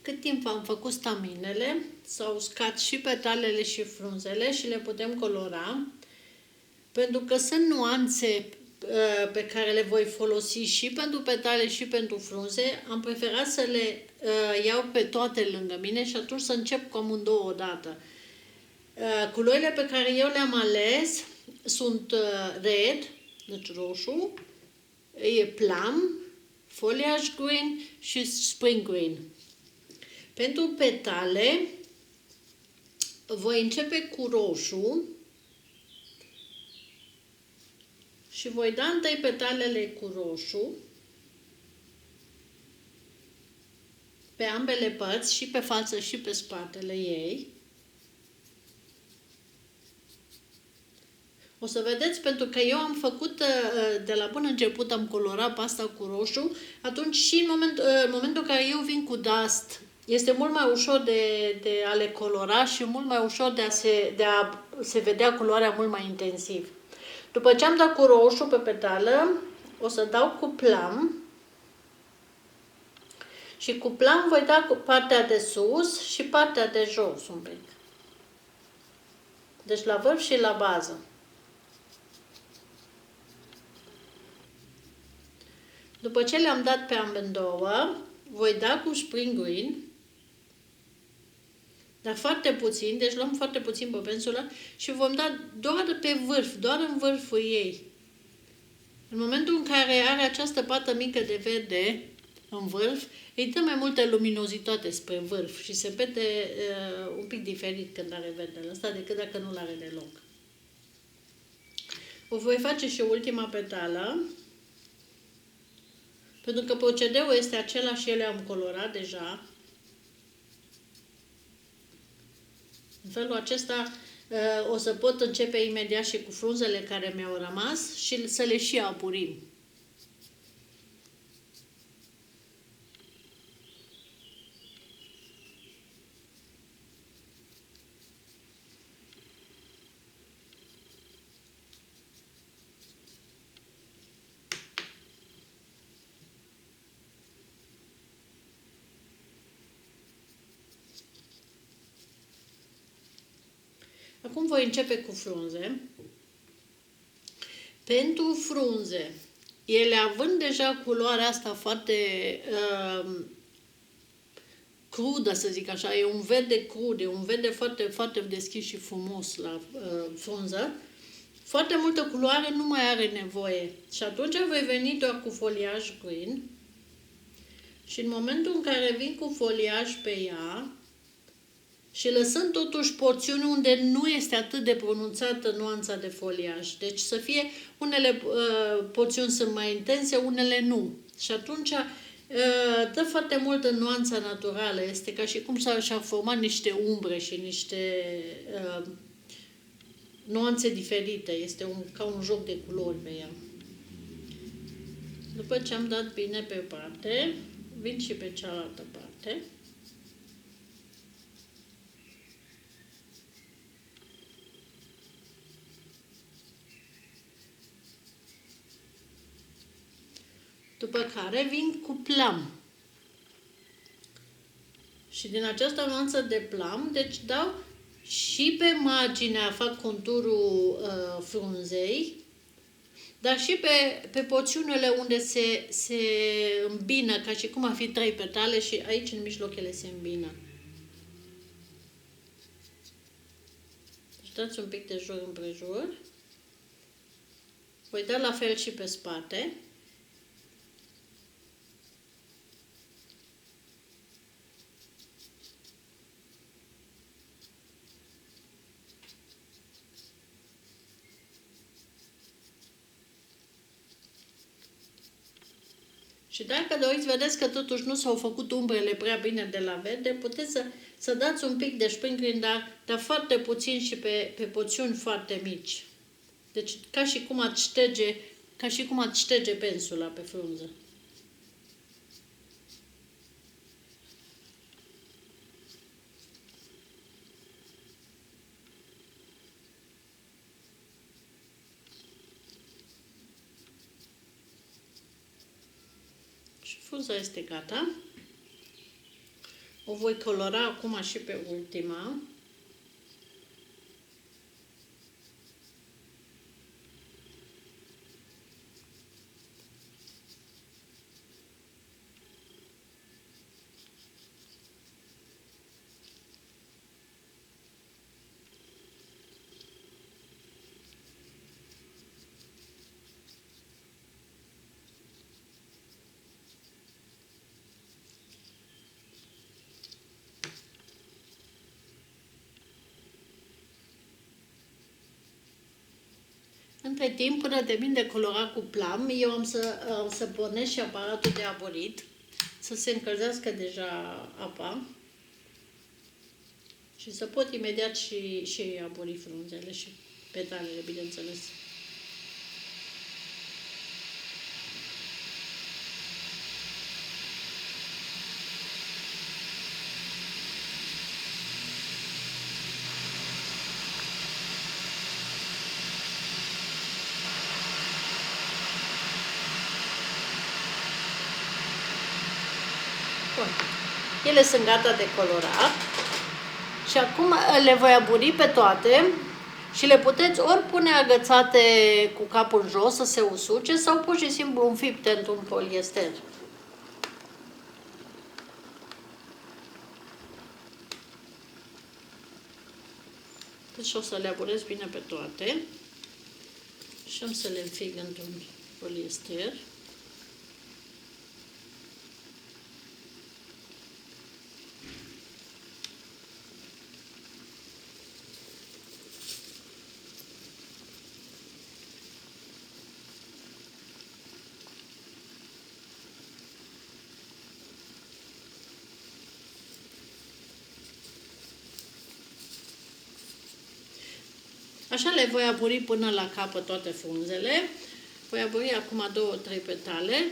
cât timp am făcut staminele, s-au uscat și petalele și frunzele și le putem colora. Pentru că sunt nuanțe pe care le voi folosi și pentru petale și pentru frunze, am preferat să le iau pe toate lângă mine și atunci să încep cu amândouă odată. Culorile pe care eu le-am ales sunt red, deci roșu, e plum, foliage green și spring green. Pentru petale voi începe cu roșu și voi da întâi petalele cu roșu pe ambele părți, și pe față și pe spatele ei. O să vedeți, pentru că eu am făcut, de la bun început am colorat pasta cu roșu, atunci și în momentul în care eu vin cu dust, este mult mai ușor de a le colora și mult mai ușor de a se vedea culoarea mult mai intensiv. După ce am dat cu roșu pe petală, o să dau cu plum și cu plum voi da cu partea de sus și partea de jos un pic. Deci la vârf și la bază. După ce le-am dat pe amândouă, voi da cu spring green, dar foarte puțin, deci luăm foarte puțin pe pensulă și vom da doar pe vârf, doar în vârful ei. În momentul în care are această pată mică de verde în vârf, îi dă mai multă luminozitate spre vârf și se vede un pic diferit când are verdele ăsta decât dacă nu l-are deloc. O voi face și ultima petală, pentru că procedeul este același și ele am colorat deja. În felul acesta o să pot începe imediat și cu frunzele care mi-au rămas și să le și apurim. Acum voi începe cu frunze. Pentru frunze, ele având deja culoarea asta foarte crudă, să zic așa, e un verde crud, e un verde foarte, foarte deschis și frumos la frunză, foarte multă culoare nu mai are nevoie. Și atunci voi veni doar cu foliaj green și în momentul în care vin cu foliaj pe ea, și lăsând totuși porțiuni unde nu este atât de pronunțată nuanța de foliaj. Deci să fie, unele porțiuni sunt mai intense, unele nu. Și atunci dă foarte mult în nuanța naturală. Este ca și cum și-ar forma niște umbre și niște nuanțe diferite. Este ca un joc de culori pe ea. După ce am dat bine pe parte, vin și pe cealaltă parte. După care vin cu plum. Și din această nuanță de plum, deci dau și pe marginea, fac conturul frunzei, dar și pe porțiunile unde se îmbină, ca și cum ar fi 3 petale și aici în mijloc ele se îmbină. Deci dați un pic de jur împrejur. Voi da la fel și pe spate. Și dacă doriți, vedeți că totuși nu s-au făcut umbrele prea bine de la verde, puteți să dați un pic de spring green, dar foarte puțin și pe porțiuni foarte mici. Deci ca și cum ați șterge pensula pe frunză. Frunza este gata. O voi colora acum și pe ultima. Între timp, până termin de colorat cu plam, eu am să pornesc și aparatul de aborit, să se încălzească deja apa și să pot imediat și abori frunzele și petalele, bineînțeles. Bun. Ele sunt gata de colorat și acum le voi aburi pe toate și le puteți ori pune agățate cu capul jos să se usuce sau pur și simplu înfipte într-un poliester. Deci o să le aburez bine pe toate și am să le înfig într-un poliester. Așa le voi aburi până la capăt toate frunzele. Voi aburi acum 2-3 petale.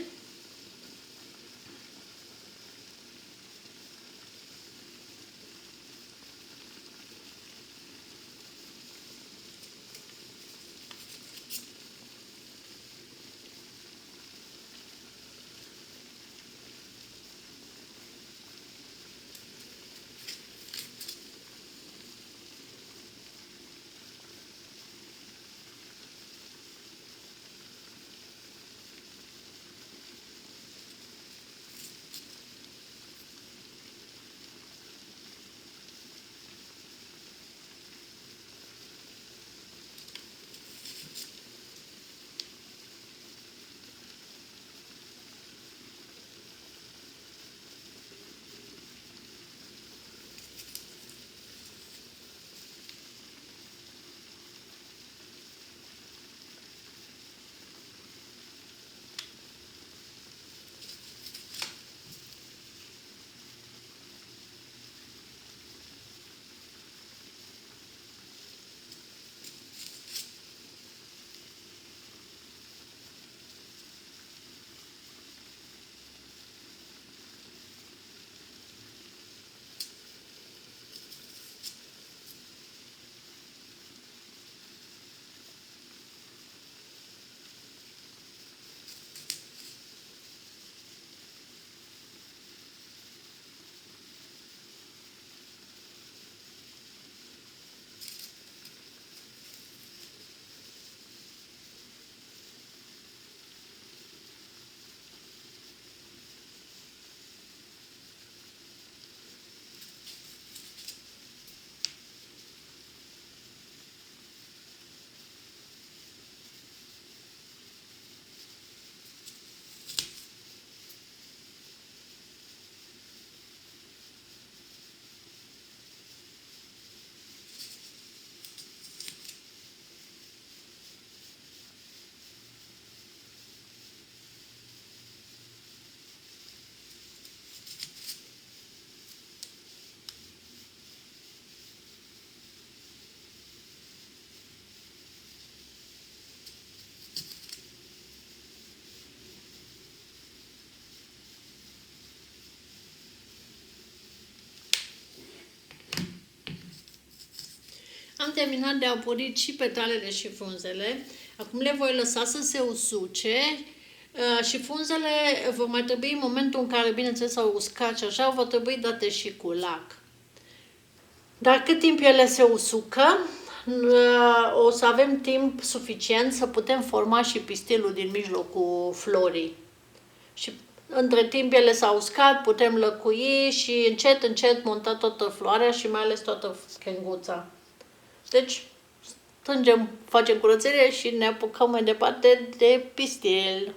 Am terminat de aburit și petalele și frunzele. Acum le voi lăsa să se usuce Și frunzele vor mai trebui, în momentul în care, bineînțeles, au uscat și așa, vor trebui date și cu lac. Dar cât timp ele se usucă, o să avem timp suficient să putem forma și pistilul din mijlocul florii. Și între timp ele s-au uscat, putem lăcui și încet, încet monta toată floarea și mai ales toată schenguța. Deci, strângem, facem curățenie și ne apucăm mai departe de pistil.